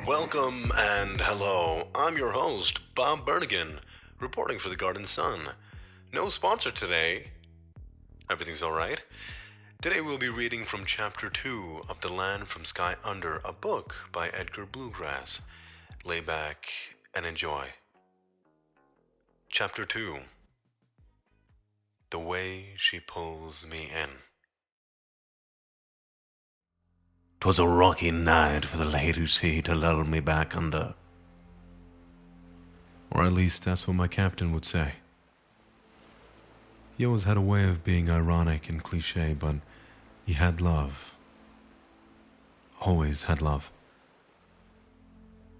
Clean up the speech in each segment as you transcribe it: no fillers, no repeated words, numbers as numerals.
Welcome and hello. I'm your host, Bob Burnigan, reporting for the Garden Sun. No sponsor today. Everything's alright. Today we'll be reading from Chapter 2 of The Land from Sky Under, a book by Edgar Bluegrass. Lay back and enjoy. Chapter 2. The Way She Pulls Me In. 'Twas a rocky night for the lady sea to lull me back under. Or at least that's what my captain would say. He always had a way of being ironic and cliche, but he had love. Always had love.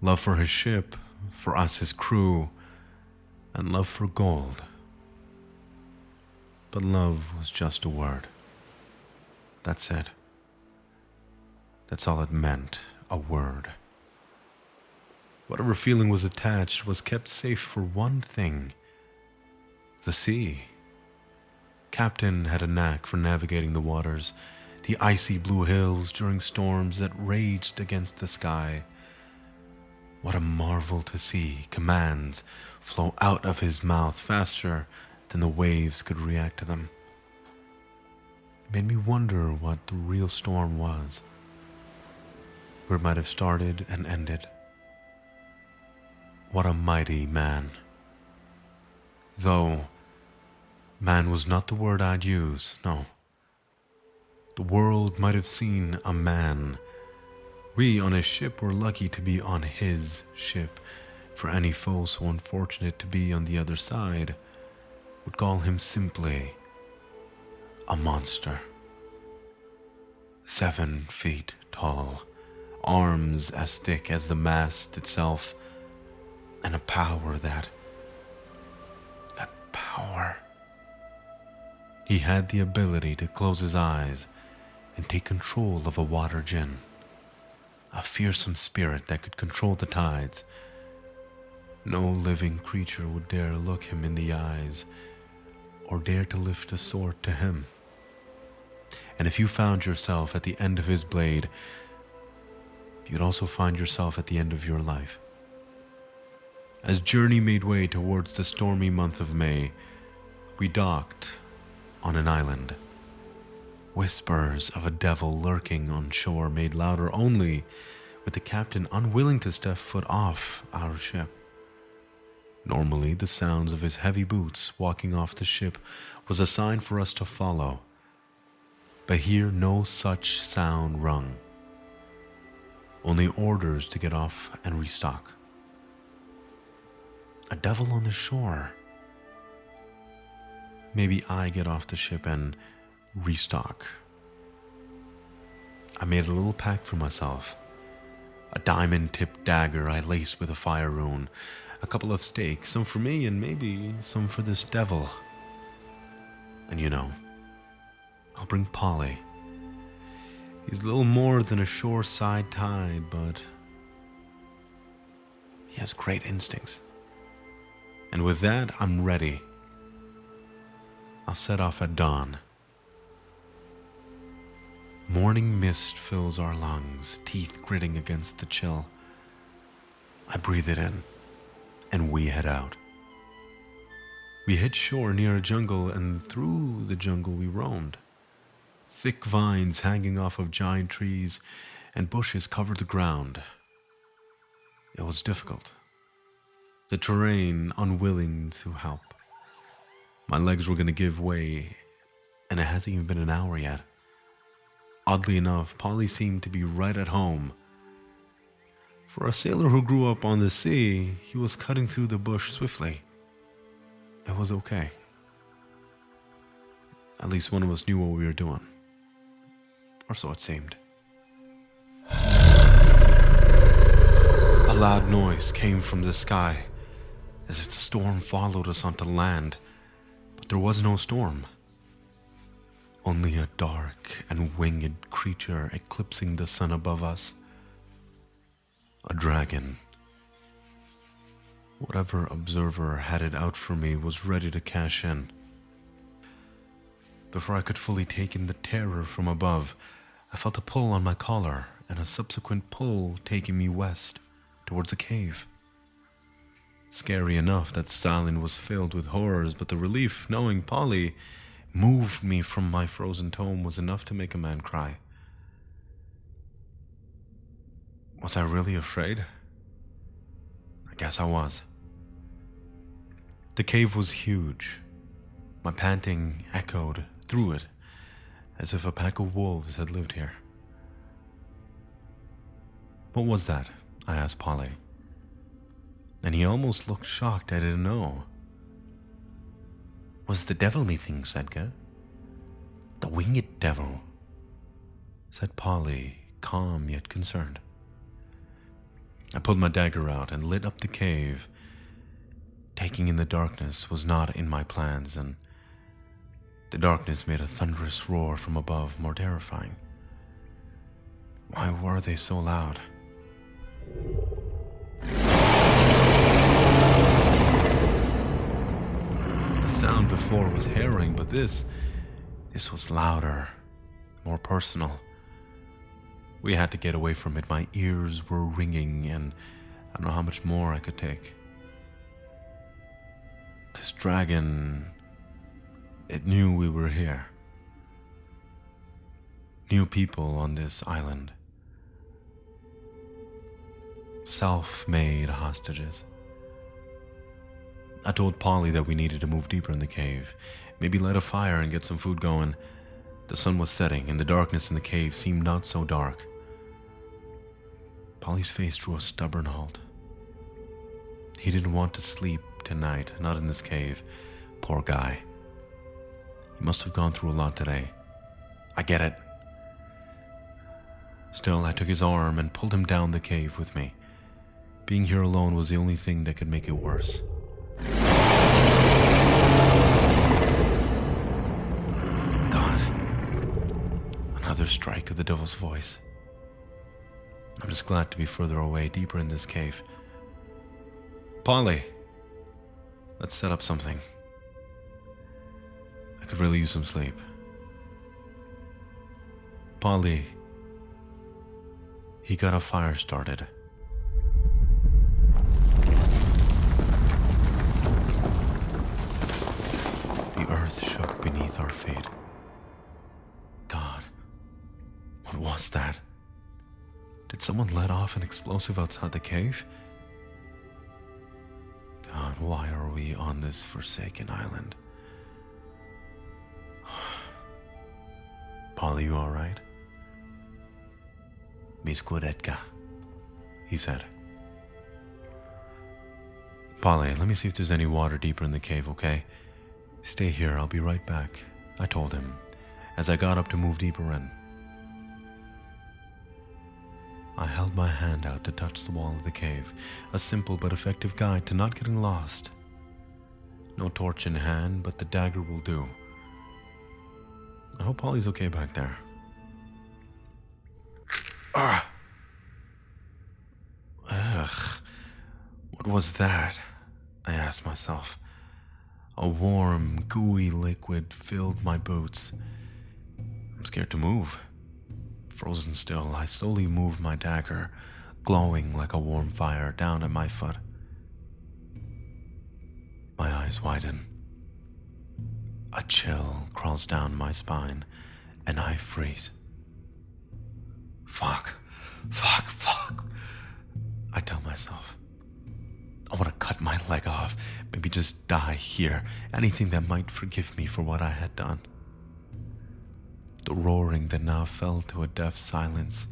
Love for his ship, for us his crew, and love for gold. But love was just a word. That's it. That's all it meant, a word. Whatever feeling was attached was kept safe for one thing: the sea. Captain had a knack for navigating the waters, the icy blue hills during storms that raged against the sky. What a marvel to see commands flow out of his mouth faster than the waves could react to them. It made me wonder what the real storm was, where it might have started and ended. What a mighty man. Though man was not the word I'd use, no. The world might have seen a man. We on his ship were lucky to be on his ship, for any foe so unfortunate to be on the other side would call him simply a monster. 7 feet tall, arms as thick as the mast itself, and a power that power. He had the ability to close his eyes and take control of a water djinn, a fearsome spirit that could control the tides. No living creature would dare look him in the eyes or dare to lift a sword to him. And if you found yourself at the end of his blade, you'd also find yourself at the end of your life. As journey made way towards the stormy month of May, we docked on an island. Whispers of a devil lurking on shore made louder only with the captain unwilling to step foot off our ship. Normally, the sounds of his heavy boots walking off the ship was a sign for us to follow, but here no such sound rung. Only orders to get off and restock. A devil on the shore. Maybe I get off the ship and restock. I made a little pact for myself. A diamond-tipped dagger I laced with a fire rune. A couple of steaks, some for me and maybe some for this devil. And I'll bring Polly. He's little more than a shore-side tide, but he has great instincts. And with that, I'm ready. I'll set off at dawn. Morning mist fills our lungs, teeth gritting against the chill. I breathe it in, and we head out. We hit shore near a jungle, and through the jungle we roamed. Thick vines hanging off of giant trees and bushes covered the ground. It was difficult. The terrain unwilling to help. My legs were going to give way, and it hasn't even been an hour yet. Oddly enough, Polly seemed to be right at home. For a sailor who grew up on the sea, he was cutting through the bush swiftly. It was okay. At least one of us knew what we were doing. Or so it seemed. A loud noise came from the sky, as if the storm followed us onto land. But there was no storm. Only a dark and winged creature eclipsing the sun above us. A dragon. Whatever observer had it out for me was ready to cash in. Before I could fully take in the terror from above, I felt a pull on my collar and a subsequent pull taking me west. towards a cave. Scary enough that silence was filled with horrors, but the relief knowing Polly moved me from my frozen tomb was enough to make a man cry. Was I really afraid? I guess I was. The cave was huge. My panting echoed through it as if a pack of wolves had lived here. What was that? I asked Polly. And he almost looked shocked I didn't know. Was the devil, methinks, Edgar? The winged devil, said Polly, calm yet concerned. I pulled my dagger out and lit up the cave. Taking in the darkness was not in my plans, and the darkness made a thunderous roar from above more terrifying. Why were they so loud? The sound before was harrowing, but this was louder, more personal. We had to get away from it. My ears were ringing, and I don't know how much more I could take. This dragon, it knew we were here. New people on this island. Self-made hostages. I told Polly that we needed to move deeper in the cave, maybe light a fire and get some food going. The sun was setting, and the darkness in the cave seemed not so dark. Polly's face drew a stubborn halt. He didn't want to sleep tonight, not in this cave. Poor guy. He must have gone through a lot today. I get it. Still, I took his arm and pulled him down the cave with me. Being here alone was the only thing that could make it worse. God. Another strike of the devil's voice. I'm just glad to be further away, deeper in this cave. Polly, let's set up something. I could really use some sleep. Polly, he got a fire started. The earth shook beneath our feet. God, what was that? Did someone let off an explosive outside the cave? God, why are we on this forsaken island? Polly, you alright? Me's good, Edgar, he said. Polly, let me see if there's any water deeper in the cave, okay? Stay here, I'll be right back, I told him, as I got up to move deeper in. I held my hand out to touch the wall of the cave, a simple but effective guide to not getting lost. No torch in hand, but the dagger will do. I hope Polly's okay back there. Ugh. What was that? I asked myself. A warm, gooey liquid filled my boots. I'm scared to move. Frozen still, I slowly moved my dagger, glowing like a warm fire, down at my foot. My eyes widen. A chill crawls down my spine, and I freeze. Fuck. I tell myself. I want to cut my leg off, maybe just die here, anything that might forgive me for what I had done. The roaring that now fell to a deaf silence,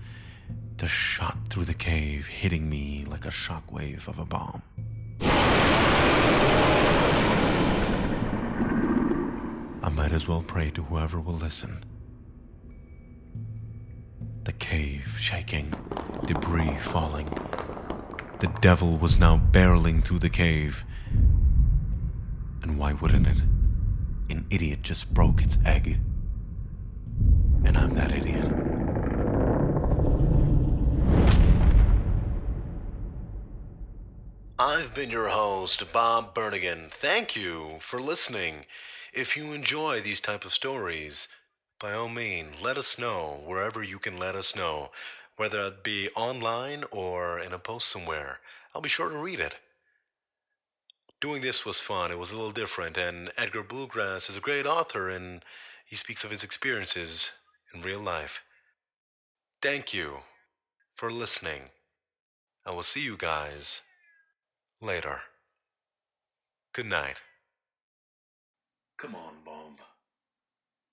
the shot through the cave hitting me like a shockwave of a bomb. I might as well pray to whoever will listen. The cave shaking, debris falling. The devil was now barreling through the cave. And why wouldn't it? An idiot just broke its egg. And I'm that idiot. I've been your host, Bob Burnigan. Thank you for listening. If you enjoy these type of stories, by all means, let us know wherever you can let us know. whether it be online or in a post somewhere. I'll be sure to read it. Doing this was fun. It was a little different, and Edgar Bluegrass is a great author, and he speaks of his experiences in real life. Thank you for listening. I will see you guys later. Good night. Come on, Bomb.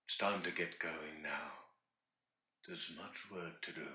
It's time to get going now. There's much work to do.